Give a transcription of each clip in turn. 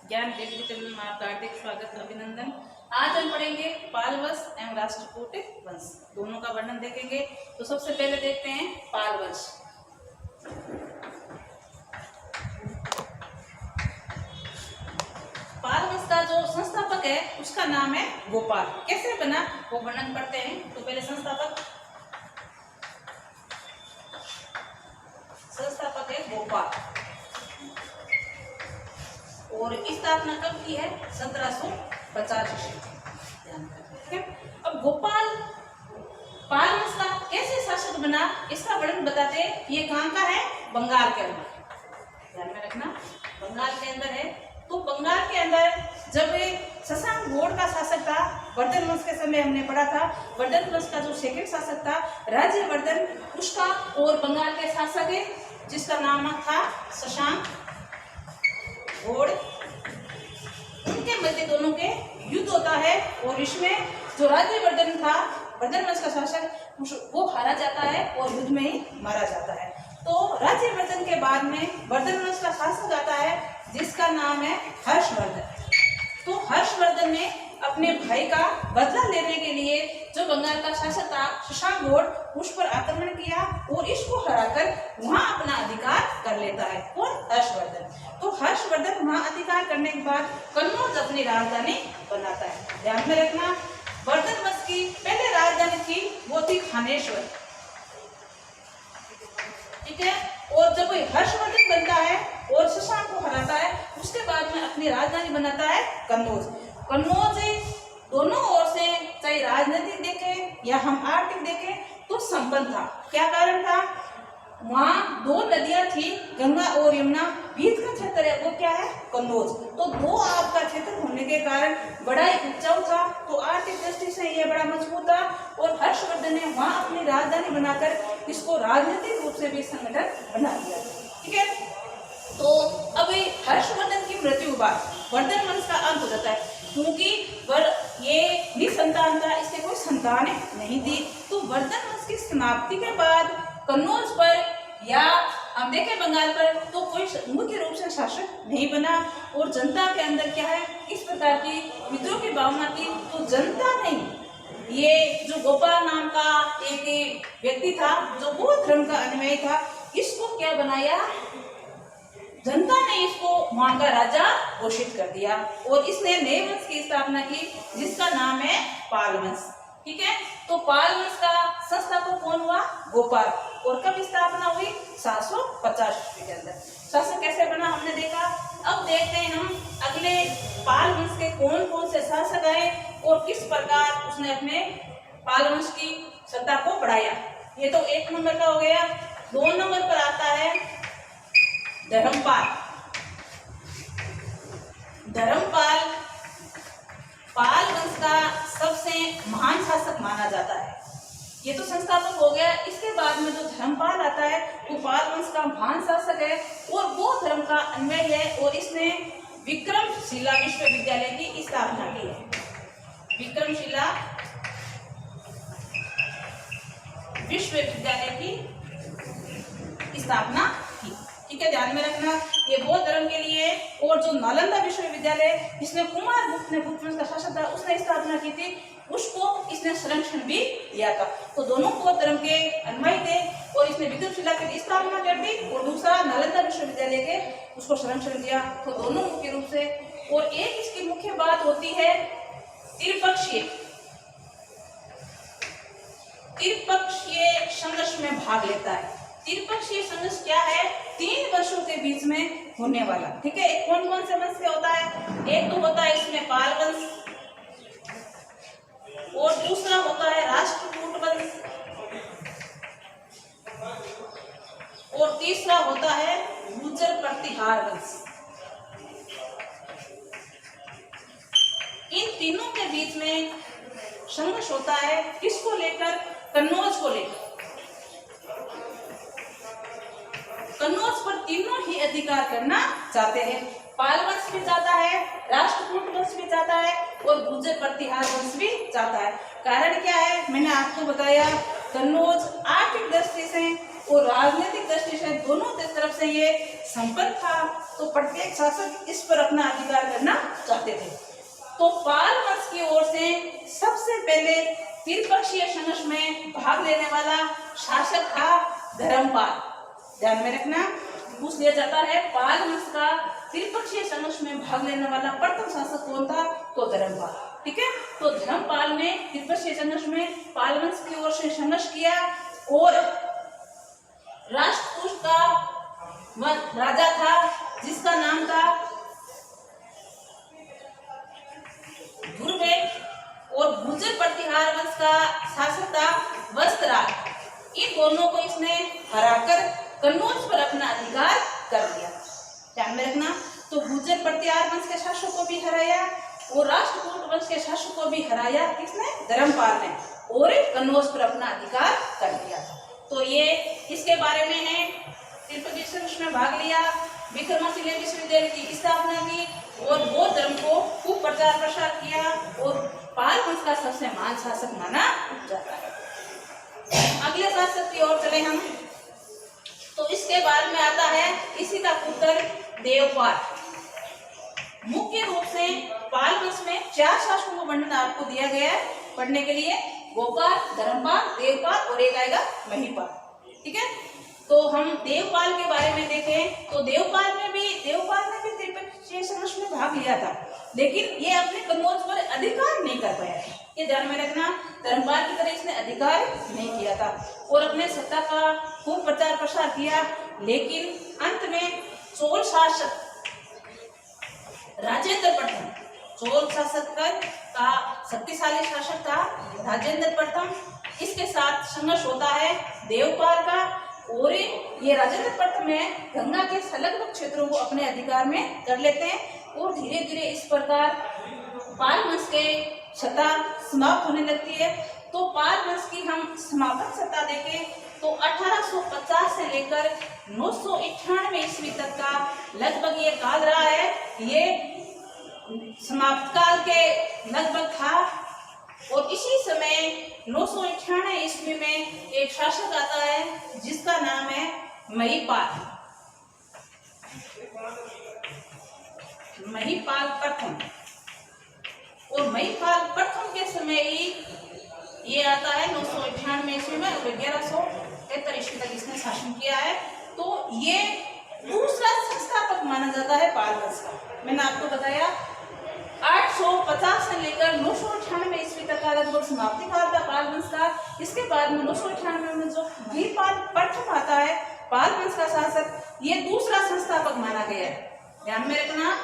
ज्ञान bakery channel में आपका हार्दिक स्वागत अभिनंदन। आज हम पढ़ेंगे पाल वंश एवं राष्ट्रकूट वंश, दोनों का वर्णन देखेंगे। तो सबसे पहले देखते हैं पाल वंश। पाल वंश का जो संस्थापक है उसका नाम है गोपाल। कैसे बना वो वर्णन पढ़ते हैं। तो पहले संस्थापक है गोपाल और स्थापना कब की है? 1750 ईस्वी। अब गोपाल पाल वंश का कैसे शासक बना इसका वर्णन बताते हैं। ये कहाँ का है? बंगाल के अंदर, ध्यान में रखना, बंगाल के अंदर है। तो बंगाल के अंदर जब शशांक गौड़ का शासक था, वर्धन वंश के समय हमने पढ़ा था, वर्धन वंश का जो सेकंड शासक था राज्यवर्धन, उसका और बंगाल के शासक है जिसका नाम था शशांक गौड़, उनके मध्य दोनों के युद्ध होता है और इसमें जो राज्यवर्धन था, वर्धन वंश का शासक, वो हारा जाता है और युद्ध में ही मारा जाता है। तो राज्यवर्धन के बाद में वर्धन वंश का शासक आता है जिसका नाम है हर्षवर्धन। तो हर्षवर्धन ने अपने भाई का बदला लेने के लिए जो बंगाल का शासक था शशांक गौड़, उस पर आक्रमण किया और इसको हराकर वहां अपना अधिकार कर लेता है। कौन? हर्षवर्धन। तो हर्षवर्धन वहां अधिकार करने के बाद कन्नौज अपनी राजधानी बनाता है। ध्यान में रखना, वर्धन वंश की पहले राजधानी थी वो थी थानेश्वर, ठीक है। और जब हर्षवर्धन बनता है और शशांक को हराता है, उसके बाद में अपनी राजधानी बनाता है कन्नौज। कन्नौज दोनों ओर से, चाहे राजनीतिक देखें या हम आर्थिक देखें, तो संपन्न था। क्या कारण था? वहाँ दो नदियां थी, गंगा और यमुना, बीच का क्षेत्र है वो क्या है? कन्नौज। तो दो आपका क्षेत्र होने के कारण बड़ा ही उपजाऊ था, तो आर्थिक दृष्टि से यह बड़ा मजबूत था। और हर्षवर्धन ने वहाँ अपनी राजधानी बनाकर इसको राजनीतिक रूप से भी संगठन बना दिया, ठीक है। तो अब हर्षवर्धन की मृत्यु बाद वर्धन वंश का अंत हो जाता है, क्योंकि ये निसंतान था, इससे कोई संतान नहीं थी। तो वर्धन वंश की समाप्ति के बाद कन्नौज पर या हम देखें बंगाल पर तो कोई मुख्य रूप से शासक नहीं बना। और जनता के अंदर क्या है, इस प्रकार की विद्रोह की भावना थी। तो जनता नहीं, ये जो गोपाल नाम का एक व्यक्ति था जो बौद्ध धर्म का अनुयायी था, इसको क्या बनाया? जनता ने इसको वहां का राजा घोषित कर दिया और इसने नए वंश की स्थापना की जिसका नाम है पाल वंश, ठीक है। तो पाल वंश का संस्थापक कौन हुआ? गोपाल। और कब स्थापना हुई? 750 ईस्वी के अंदर। शासक कैसे बना हमने देखा। अब देखते हैं हम अगले पाल वंश के कौन कौन से शासक आए और किस प्रकार उसने अपने पाल वंश की सत्ता को बढ़ाया। ये तो 1 नंबर का हो गया। 2 नंबर पर आता है धर्मपाल। धर्मपाल पाल वंश का सबसे महान शासक माना जाता है। ये तो संस्थापक हो गया। इसके बाद में जो धर्मपाल आता है वो पाल वंश का महान शासक है और बौद्ध धर्म का अनुयायी है और इसने विक्रमशिला विश्वविद्यालय की स्थापना की है। विक्रमशिला विश्वविद्यालय की स्थापना की, ठीक है। ध्यान में रखना, ये बौद्ध धर्म के लिए। और जो नालंदा विश्वविद्यालय जिसने कुमारगुप्त ने गुप्त वंश का शासक था उसने स्थापना की थी, उसको इसने संरक्षण भी दिया था। तो दोनों बौद्ध धर्म के अनुयायी थे और इसने विक्रमशिला की स्थापना कर दी और दूसरा नालंदा विश्वविद्यालय के उसको संरक्षण दिया। तो दोनों मुख्य रूप से। और एक इसकी मुख्य बात होती है त्रिपक्षीय संघर्ष में भाग लेता है। त्रिपक्षीय संघर्ष क्या है? 3 वर्षों के बीच में होने वाला, ठीक है। कौन कौन से वंश से होता है? एक तो होता है इसमें पाल वंश और दूसरा होता है राष्ट्रकूट वंश और तीसरा होता है गुर्जर प्रतिहार वंश। इन तीनों के बीच में संघर्ष होता है। किसको लेकर? कन्नौज को लेकर। कन्नौज पर तीनों ही अधिकार करना चाहते हैं। पाल वंश भी चाहता है, राष्ट्रकूट वंश भी चाहता है और गुर्जर प्रतिहार वंश भी चाहता है। कारण क्या है? मैंने आपको बताया, कन्नौज आर्थिक दृष्टि से और राजनीतिक दृष्टि से दोनों तरफ से ये संपन्न था, तो प्रत्येक शासक इस पर अपना अधिकार करना चाहते थे। तो पाल वंश की ओर से सबसे पहले त्रिपक्षीय संघर्ष में भाग लेने वाला शासक था धर्मपाल। ध्यान में रखना, पूछ लिया जाता है पाल वंश का त्रिपक्षीय संघर्ष में भाग लेने वाला प्रथम शासक कौन था, तो धर्मपाल। ठीक है, तो धर्मपाल ने त्रिपक्षीय संघर्ष में पाल वंश की ओर से संघर्ष किया और राष्ट्रकूट का राजा था जिसका नाम था दुर्वेद और गुर्जर प्रतिहार वंश का शासक था वस्त्रराज। इन दोनों को इसने हराकर कन्नौज पर अपना अधिकार कर लिया। ध्यान में रखना, तो गुर्जर प्रतिहार वंश के शासक को भी हराया और राष्ट्रकूट वंश के शासक को भी हराया किसने, धर्मपाल ने, और कन्नौज पर अपना अधिकार कर लिया। तो ये इसके बारे में है। त्रिपक्षीय संघर्ष में भाग लिया, विक्रमाशिला विश्वविद्यालय की स्थापना की और बौद्ध धर्म को खूब प्रचार प्रसार किया और पाल वंश का सबसे महान शासक माना जाता है। अगले शासक की ओर चले हम, तो इसके बाद में आता है इसी का पुत्र देवपाल। मुख्य रूप से पाल वंश में 4 शासकों का वर्णन आपको दिया गया है पढ़ने के लिए, गोपाल, धर्मपाल, देवपाल और एक आएगा महिपाल। ठीक है, तो हम देवपाल के बारे में देखें तो देवपाल ने भी त्रिपक्षीय संघर्ष में भाग लिया था, लेकिन ये अपने कन्नौज पर अधिकार नहीं कर पाया। ये ध्यान में रखना, धर्मपाल की तरह इसने अधिकार नहीं किया था और अपने सत्ता का खूब प्रचार प्रसार किया, लेकिन अंत में चोल शासक राजेंद्र प्रथम, चोल शासक का शक्तिशाली शासक था राजेंद्र प्रथम, इसके साथ संघर्ष होता है देवपाल का और ये राजेंद्र प्रथम में गंगा के संलग्न क्षेत्रों को अपने अधिकार में कर लेते हैं और धीरे धीरे इस प्रकार पाल वंश के सत्ता समाप्त होने लगती है। तो पाल वंश की हम समापन सत्ता देखें तो 1850 से लेकर 998 ईस्वी तक का लगभग ये काल रहा है। ये समाप्त काल के लगभग था और इसी समय 998 ईस्वी में एक शासक आता है जिसका नाम है महिपाल प्रथम। और महिपाल प्रथम के समय ही ये आता है 998 ईस्वी में, 1173 ईस्वी तक इसने शासन किया है। तो ये दूसरा संस्थापक माना जाता है पाल वंश का। मैंने आपको बताया 850 से लेकर 998 ईस्वी तक का लगभग समाप्ति काल था पाल वंश का। इसके बाद में 998 में जो महिपाल प्रथम आता है पाल वंश का शासक, ये दूसरा संस्थापक माना गया है। ध्यान में रखना,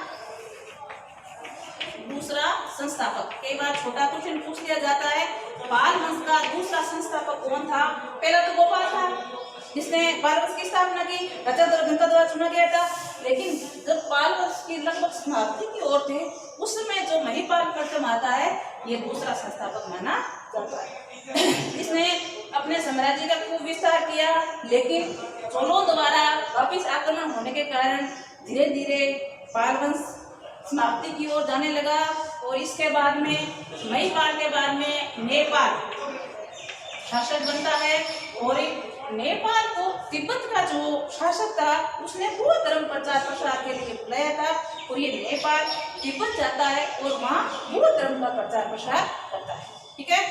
दूसरा संस्थापक। कई बार छोटा क्वेश्चन पूछ लिया जाता है पाल वंश का दूसरा संस्थापक कौन था। पहला तो गोपाल था जिसने पाल वंश की स्थापना की, राजा दुर्गंधा द्वारा चुना गया था, लेकिन जब पाल वंश की लगभग समाप्ति की ओर थे उस समय जो महिपाल प्रथम आता है ये दूसरा संस्थापक माना जाता है। इसने अपने साम्राज्य का खूब विस्तार किया, लेकिन चोलों द्वारा वापिस आक्रमण होने के कारण धीरे धीरे पाल वंश समाप्ति की ओर जाने लगा। और इसके बाद में महिपाल के बाद में नेपाल शासक बनता है और नेपाल को तिब्बत का जो शासक था उसने बौद्ध धर्म प्रचार प्रसार के लिए बुलाया था और ये नेपाल तिब्बत जाता है और वहाँ बौद्ध धर्म का प्रचार प्रसार करता है। ठीक है,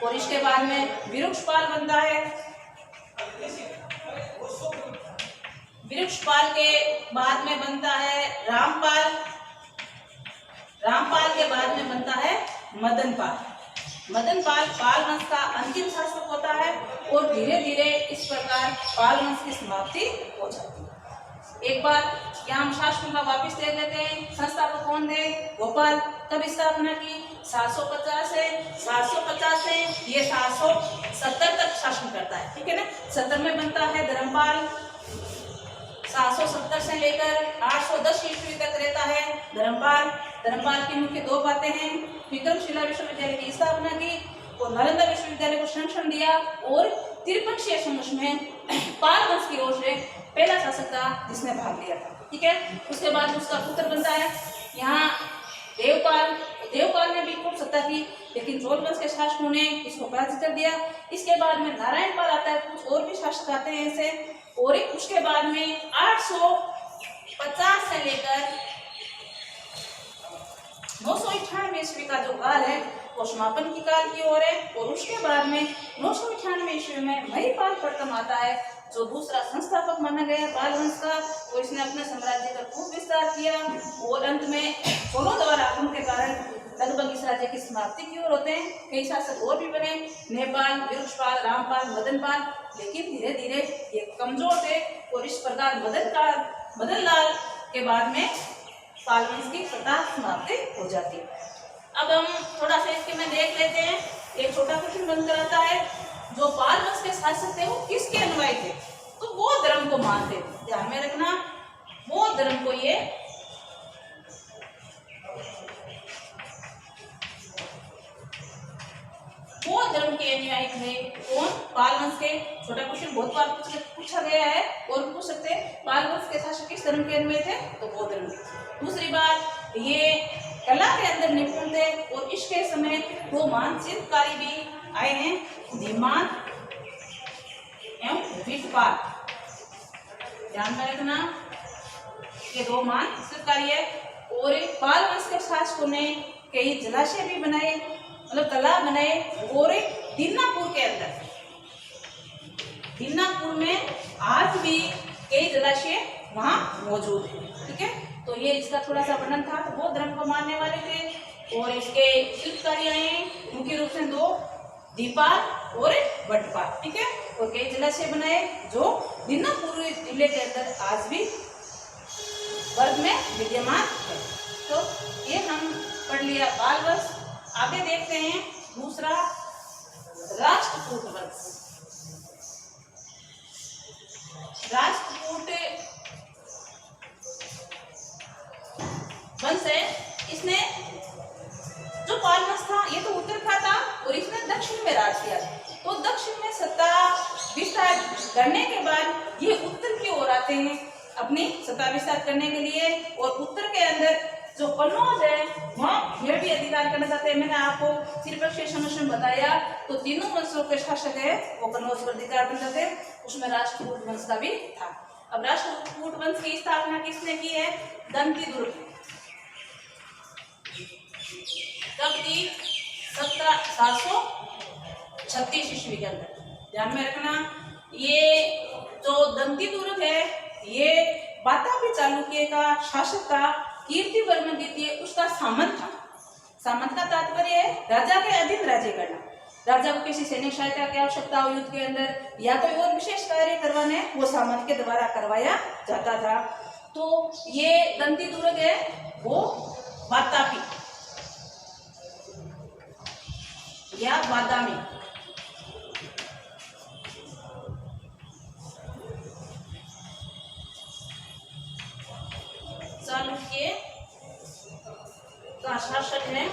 और इसके बाद में विरुक्षपाल बनता है। विरुक्षपाल के बाद में बनता है रामपाल। रामपाल के बाद में बनता है मदनपाल। मदनपाल पाल वंश का अंतिम शासक होता है और धीरे धीरे इस प्रकार पाल वंश की समाप्ति हो जाती है। एक बार यहाँ हम शासकों का वापिस देख लेते हैं। संस्थापक कौन थे? गोपाल। कब स्थापना की? 750 से ये 770 तक शासन करता है। ठीक है ना, 70 में बनता है धर्मपाल। 770 से लेकर 810 ईस्वी तक रहता है धर्मपाल। धर्मपाल की मुख्य 2 बातें हैं, विक्रमशिला विश्वविद्यालय की स्थापना की और नालंदा विश्वविद्यालय को संरक्षण दिया और त्रिपक्षीय संघर्ष में पाल वंश की ओर से पहला शासक था जिसने भाग लिया था। ठीक है, उसके बाद उसका पुत्र बनता है यहाँ देवपाल। देवपाल ने भी खूब सत्ता सत्ता थी, लेकिन चोल वंश के शासकों ने इसको पराजित कर दिया। इसके बाद में नारायण पाल आता है, कुछ और भी शासक आते हैं ऐसे, और उसके बाद में 850 से लेकर 998 ईस्वी का जो काल है वो समापन की काल की ओर है। और उसके बाद में 998 ईस्वी में महिपाल प्रथम आता है, जो दूसरा संस्थापक माना गया पाल वंश का, और इसने अपने साम्राज्य का खूब विस्तार किया। और अंत में चोलों द्वारा आक्रमण के कारण लगभग इस राज्य की समाप्ति की ओर होते हैं। कई शासक और भी बने, नेपाल, विरुषपाल, रामपाल, मदनपाल, लेकिन धीरे धीरे ये कमजोर थे। और इस प्रकार मदनलाल के बाद में पाल वंश की सत्ता समाप्ति हो जाती है। अब हम थोड़ा सा इसके में देख लेते हैं। एक छोटा क्वेश्चन बनकर आता है, जो पाल वंश के शासक थे वो किसके अनुयायी थे? तो बौद्ध धर्म को मानते थे, ध्यान में रखना, बौद्ध धर्म को ये बौद्ध धर्म के अनुयायी थे। कौन? पाल वंश के। छोटा क्वेश्चन बहुत बार पूछा गया है और पूछ सकते हैं, पाल वंश के शासक किस धर्म के अनुयायी थे? तो बौद्ध धर्म के। दूसरी बात, ये कला के अंदर निपुण थे और इसके समय दो महान शिल्पकारी भी आए हैं, धीमान एवं विटपाल। ध्यान में रखना, ये दो महान शिल्पकारी है। और पाल वंश के शासकों ने कई जलाशय भी बनाए, मतलब तालाब बनाए। और दीनापुर के अंदर, दीनापुर में आज भी कई जलाशय वहां मौजूद है। ठीक है, तो ये इसका थोड़ा सा वर्णन था। तो बौद्ध धर्म को मानने वाले थे और इसके शिल्पकारी आए मुख्य रूप से दो, दीपाल और वटपाल। ठीक है, और कई जलाशय बनाए जो दीनापुर जिले के अंदर आज भी वर्ग में विद्यमान है। तो ये हम पढ़ लिया पाल वंश। आगे देखते हैं दूसरा, राष्ट्रकूट वंश। राष्ट्रकूट वंश है, इसने जो पाल वंश था ये तो उत्तर का था और इसने दक्षिण में राज किया। तो दक्षिण में सत्ता विस्तार करने के बाद ये उत्तर की ओर आते हैं अपनी सत्ता विस्तार करने के लिए। और उत्तर के अंदर जो कन्नौज है वहाँ ये भी अधिकार करना चाहते हैं। मैंने आपको त्रिपक्षीय समस्या में बताया, तो तीनों वंशों के शासक है वो कन्नौज पर अधिकार करना चाहते, उसमें राष्ट्रकूट वंश का भी था। अब राष्ट्रकूट वंश की स्थापना किसने की है? दंतीदुर्ग। कब की? 736 ईस्वी के अंदर। ध्यान में रखना, ये जो दंतीदुर्ग है ये वातापी चालुक्य का शासक था, कीर्तिवर्मन द्वितीय उसका सामंत था। सामंत का तात्पर्य है राजा के अधीन राज्य करना। राजा को किसी सैनिक सहायता की आवश्यकता हो युद्ध के अंदर या कोई और विशेष कार्य करवाने, वो सामंत के द्वारा करवाया जाता था। तो ये दंतीदुर्ग है वो वातापी या बादामी चालुक्य का शासक है।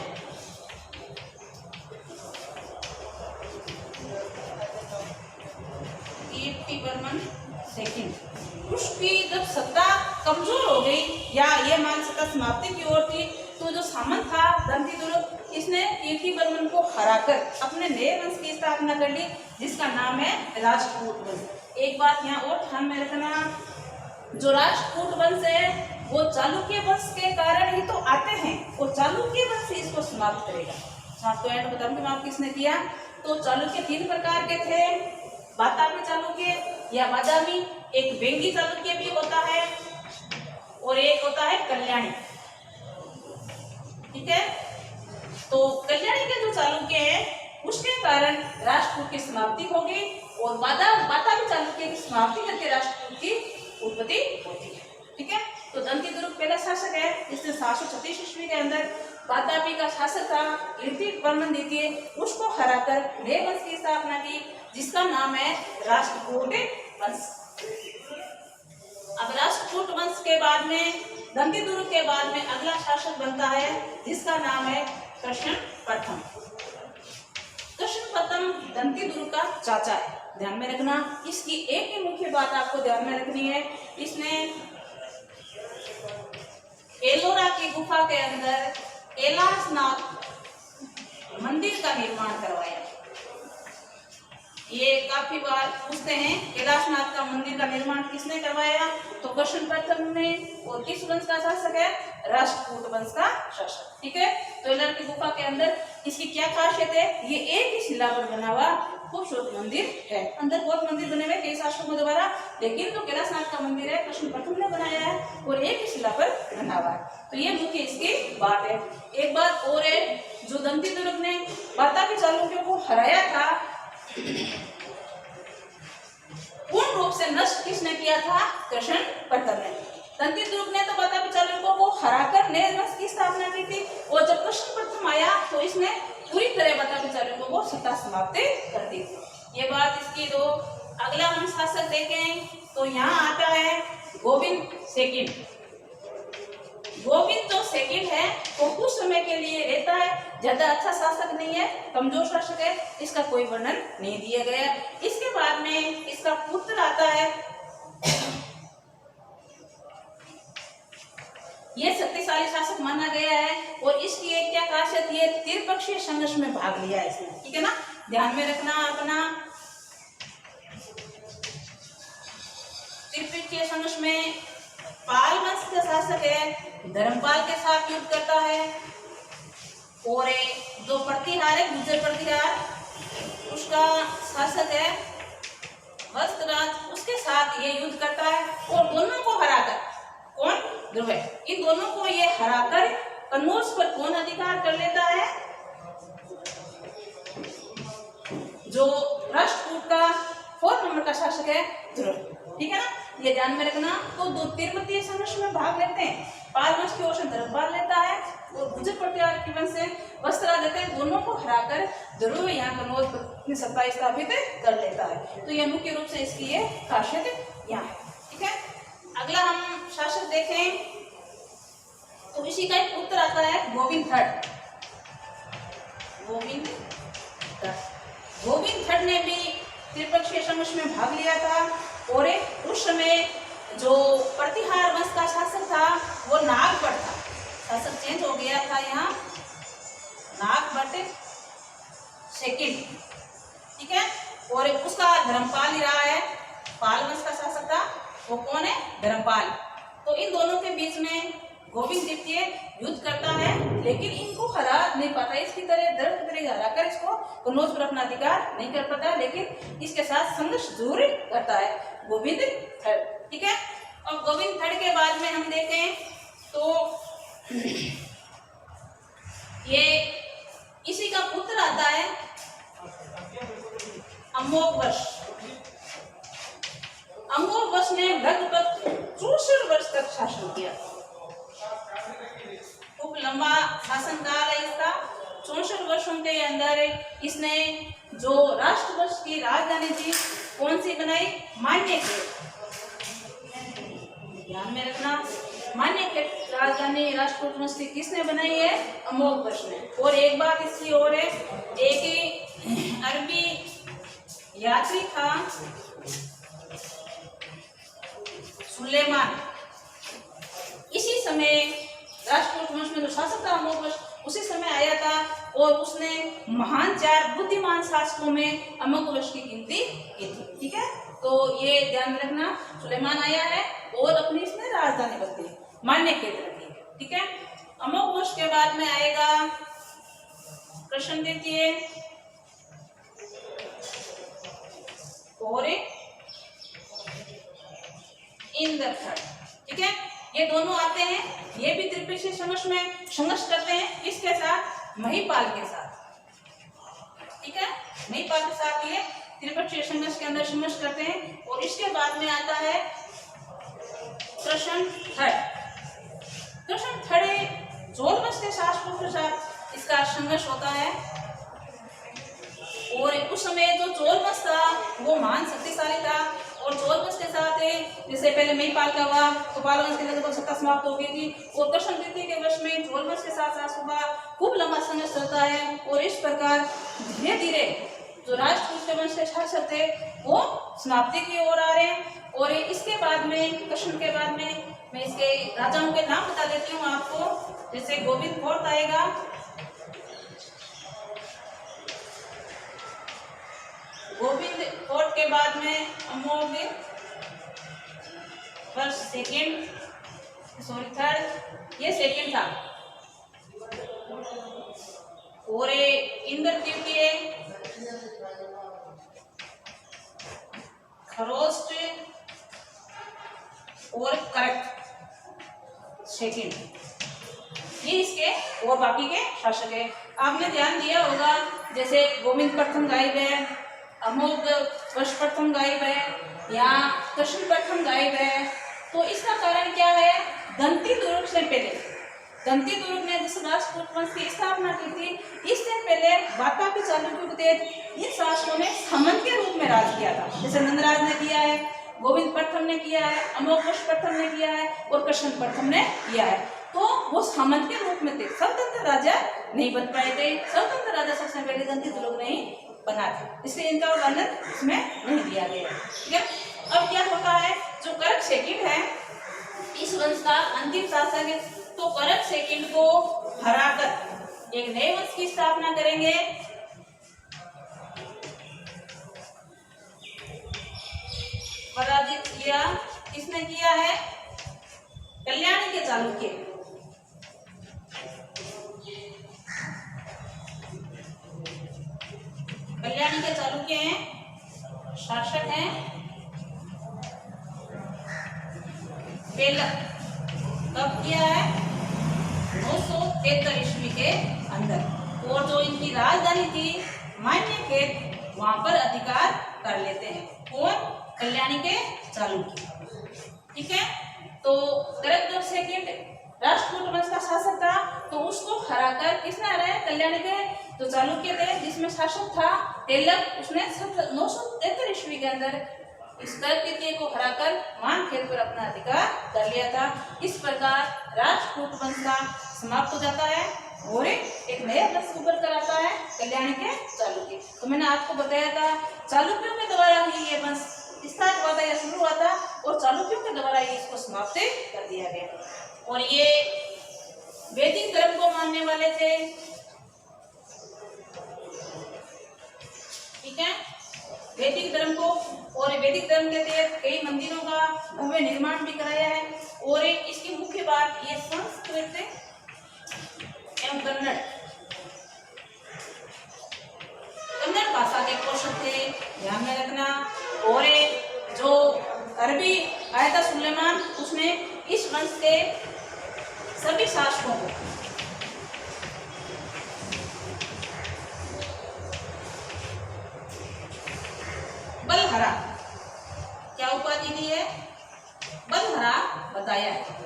कीर्तिवर्मन सेकंड। उसकी जब सत्ता कमजोर हो गई या ये मान सत्ता समाप्ति की ओर थी, तो जो सामंत था दंतीदुर्ग, इसने कीर्तिवर्मन को हराकर अपने नए वंश की स्थापना कर ली, जिसका नाम है राष्ट्रकूट वंश। एक बात यहाँ और ध्यान में रखना, जो राष्ट्रकूट वंश है वो चालुक्य वंश के कारण ही तो आते हैं, और चालुक्य वंश इसको समाप्त करेगा। आपको एंड बताऊं कि समाप्त किसने किया? तो चालुक्य तीन प्रकार के थे, वातापी चालुक्य या बादामी, एक वेंगी चालुक्य भी होता है और एक होता है कल्याणी। ठीक है, तो कल्याणी के जो चालुक्य है उसके कारण राष्ट्रकूट की समाप्ति होगी और वातापी चालुक्य की समाप्ति करके राष्ट्रकूट की उत्पत्ति होती है। ठीक है, तो दंतीदुर्ग पहला शासक है जिसने 736 ईस्वी के अंदर वातापी का शासक था कीर्तिवर्मन द्वितीय, उसको हराकर नए वंश की स्थापना की, जिसका नाम है राष्ट्रकूट वंश। अब राष्ट्रकूट वंश के बाद में, दंतीदुर्ग के बाद में अगला शासक बनता है जिसका नाम है कृष्ण प्रथम। कृष्ण प्रथम दंतीदुर्ग का चाचा है। ध्यान में रखना, इसकी एक ही मुख्य बात आपको ध्यान में रखनी है, इसने एलोरा की गुफा के अंदर कैलाशनाथ मंदिर का निर्माण करवाया। ये काफी बार पूछते हैं कैलाशनाथ का मंदिर का निर्माण किसने करवाया, तो क्वेश्चन प्रथम में। और किस वंश का शासक है, राष्ट्रकूट वंश का शासक। ठीक है, तो एलर की गुफा के अंदर इसकी क्या खासियत है, ये एक ही शिला पर बना हुआ खूबसूरत मंदिर है। अंदर बहुत मंदिर बने हुए कई शासकों द्वारा, लेकिन जो कैलाशनाथ का मंदिर है कृष्ण प्रथम ने बनाया है और एक ही शिला पर बना हुआ है। तो ये मुख्य इसकी बात है। एक बात और है, जो दंती दुर्ग ने वातापी चालुक्यों को हराया था, पूर्ण रूप से नष्ट किसने किया था, कृष्ण प्रथम ने। दंती दुर्ग ने तो वातापी चालुक्यों को हराकर नए वंश की स्थापना की थी, और जब कृष्ण प्रथम आया तो इसने पूरी तरह वातापी चालुक्यों को सत्ता समाप्त कर दी। ये बात इसकी। दो अगला हम शासक देखें तो यहाँ आता है गोविंद सेकंड। गोविंद जो सेकंड है वो कुछ समय के लिए रहता है, ज्यादा अच्छा शासक नहीं है, कमजोर शासक है, इसका कोई वर्णन नहीं दिया गया। इसके बाद में इसका पुत्र आता है, ये शक्तिशाली शासक माना गया है, और इसकी एक क्या खासियत, ये त्रिपक्षीय संघर्ष में भाग लिया है इसने। ठीक है ना, ध्यान में रखना अपना। त्रिपक्षीय संघर्ष में पाल वंश का शासक है, धर्मपाल के साथ युद्ध करता है, और जो प्रतिहार है गुर्जर प्रतिहार, उसका शासक है वस्त्रराज, उसके साथ ये युद्ध करता है, और दोनों को हराकर, कौन, ध्रुव, इन दोनों को ये हराकर कन्नौज पर कौन अधिकार कर लेता है, जो राष्ट्रकूट का 4 नंबर का शासक है ध्रुव। ठीक है ना, ये ध्यान में रखना। तो दो त्रिपक्षीय संघर्ष में भाग लेते हैं, पाल वंश की ओर से धर्मपाल लेता है और गुर्जर प्रतिहार की वंश से वस्त्रराज लेते हैं, दोनों को हराकर ध्रुव यहाँ कन्नौज पर अपनी सत्ता स्थापित कर लेता है। तो यह मुख्य रूप से इसकी ये खासियत यहाँ है। ठीक है, अगला हम शासक देखें तो इसी का एक पुत्र आता है गोविंद थर्ड। गोविंद थर्ड ने भी त्रिपक्षीय संघर्ष में भाग लिया था, और उस समय जो प्रतिहार वंश का शासक था वो नागभट्ट था। शासक चेंज हो गया था यहाँ, नागभट्ट सेकंड। ठीक है, और उसका धर्मपाल ही रहा है, पाल वंश का शासक था, वो कौन है, धर्मपाल। तो इन दोनों के बीच में गोविंद द्वितीय युद्ध करता है, लेकिन इनको हरा नहीं पाता, इसकी तरह दर्द की तरह हराकर इसको कन्नौज पर अपना अधिकार नहीं कर पाता, लेकिन इसके साथ संघर्ष जरूर करता है गोविंद थर्ड। ठीक है, और गोविंद थर्ड के बाद में हम देखें तो ये इसी का पुत्र आता है अमोघवर्ष। अमोघवर्ष ने लगभग 64 वर्ष तक शासन किया, खूब लंबा शासनकाल है इसका। 64 वर्षों के अंदर इसने जो राष्ट्रवंश की राजधानी थी कौन सी बनाई, मान्यखेड़। ध्यान में रखना, मान्यखेड़ राजधानी राष्ट्रकूट वंश की किसने बनाई है, अमोघवर्ष ने। और एक बात इसकी और है, एक अरबी यात्री था सुलेमान, इसी समय राष्ट्रकूट वंश में जो शासक था अमोघवर्ष उसी समय आया था, और उसने महान 4 बुद्धिमान शासकों में अमोघवर्ष की गिनती की थी। ठीक है, तो ये ध्यान में रखना, सुलेमान आया है और अपनी इसने राजधानी बदली, मान्यखेड़ रखी। ठीक है, अमोघवर्ष के बाद में आएगा कृष्ण द्वितीय और इंद्र थर्ड। ठीक है, ये दोनों आते हैं, ये भी त्रिपक्षीय संघर्ष में संघर्ष करते हैं, किसके साथ, महिपाल के साथ। ठीक है, महिपाल के साथ ये त्रिपक्षीय संघर्ष के अंदर संघर्ष करते हैं। और इसके बाद में आता है कृष्ण थर्ड। कृष्ण थर्ड चोल वंश के शासकों के साथ इसका संघर्ष होता है, और उस समय जो चोल वंश था वो महान शक्तिशाली था, और चोल वंश के साथ जैसे पहले महिपाल का हुआ तो पाल वंश के अंदर सत्ता समाप्त हो गई थी, और कृष्ण द्वितीय के वर्ष में चोल वंश के साथ शासकों का खूब लंबा संघर्ष चलता है। और इस प्रकार धीरे धीरे जो राष्ट्रकूट के वंश के शासक थे वो समाप्ति की ओर आ रहे हैं। और इसके बाद में कृष्ण के बाद में मैं इसके राजाओं के नाम बता देती हूँ आपको, जैसे गोविंद फोर्थ आएगा, गोविंद कोट के बाद में अमोघ वर्ष सेकेंड, सॉरी थर्ड, ये सेकेंड था। और इंद्र तृतीय, खरोष्ट और करक सेकेंड, ये इसके और बाकी के शासक है। आपने ध्यान दिया होगा जैसे गोविंद प्रथम गायब है, अमोघ वर्ष प्रथम गायब है या कृष्ण प्रथम गायब है, तो इसका कारण क्या है? दंती दुर्ग से पहले, दंती दुर्ग ने जिस राष्ट्रकूट वंश की स्थापना की थी, इससे पहले वातापी चालुक्यों के तहत इन शासकों ने सामंत के रूप में राज किया था। जैसे नंदराज ने किया है, गोविंद प्रथम ने किया है, अमोघ वर्ष प्रथम ने किया है और कृष्ण प्रथम ने किया है। तो वो सामंत के रूप में थे, स्वतंत्र राजा नहीं बन पाए थे। स्वतंत्र राजा सबसे पहले दंती दुर्ग ने ही बना था, इसलिए इनका वर्णन इसमें नहीं दिया गया। ठीक है, अब क्या होता है, जो करक सेकंड है इस वंश का अंतिम शासक है, तो करक सेकंड को हराकर एक नए वंश की स्थापना करेंगे। पराजित किया, किसने किया है? कल्याणी के चालुक्य। कल्याणी के चालुक्य हैं, शासक हैं पेलक। कब किया है? 973 ईस्वी के अंदर। और जो इनकी राजधानी थी मान्यखेत, वहां पर अधिकार कर लेते हैं। कौन? कल्याणी के चालुक्य। ठीक है, तो करक सेकंड राष्ट्रकूट वंश का शासक था, तो उसको हराकर किसने हराया? कल्याणी के जो चालुक्य थे, जिसमें शासक था तेलक, उसने 973 ईस्वी के अंदर इस करक तृतीय को हराकर मानखेत पर अपना अधिकार कर लिया था। इस प्रकार राष्ट्रकूट वंश का समाप्त हो जाता है और एक नया वंश उभर कर आता है, कल्याणी के चालुक्य। तो मैंने आपको बताया था चालुक्यों के द्वारा ही ये वंश स्टार्ट हुआ था या शुरू हुआ था, और चालुक्यों के द्वारा ही इसको समाप्त कर दिया गया। और ये वैदिक धर्म को मानने वाले थे। ठीक है, वैदिक धर्म को, और वैदिक धर्म के तहत कई मंदिरों का भव्य निर्माण भी कराया है। और इसकी मुख्य बात ये संस्कृत एवं कन्नड़ भाषा के पोषक थे, ध्यान में रखना। और जो अरबी आया था सुलेमान, उसने इस वंश के सभी शासकों को बलहरा, क्या उपाधि दी है? बलहरा बताया है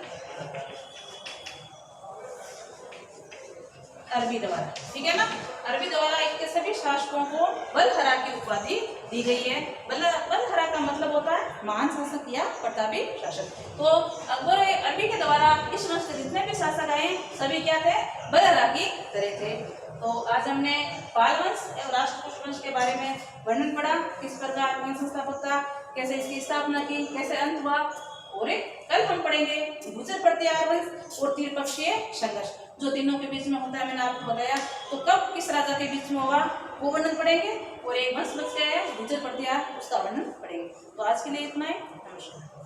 अरबी द्वारा। ठीक है ना, अरबी द्वारा इसके सभी शासकों को बलहरा की उपाधि दी गई है। बलहरा का मतलब होता है महान शासक या प्रतापी शासक। तो अकबर अरबी के द्वारा इस वंश के जितने भी शासक आए सभी क्या थे? बलहरा की तरह थे। तो आज हमने पाल वंश एवं राष्ट्रकूट वंश के बारे में वर्णन पढ़ा, किस प्रकार वंश स्थापक था, कैसे इसकी स्थापना की, कैसे अंत हुआ। और कल हम पढ़ेंगे गुर्जर प्रतिहार वंश और त्रिपक्षीय संघर्ष, जो तीनों के बीच में होता है, मैंने आपको बताया। तो कब किस राजा के बीच में होगा वो वर्णन पढ़ेंगे, और एक वंश बच गया है गुर्जर प्रतिहार, उसका वर्णन पढ़ेंगे। तो आज के लिए इतना ही, नमस्कार।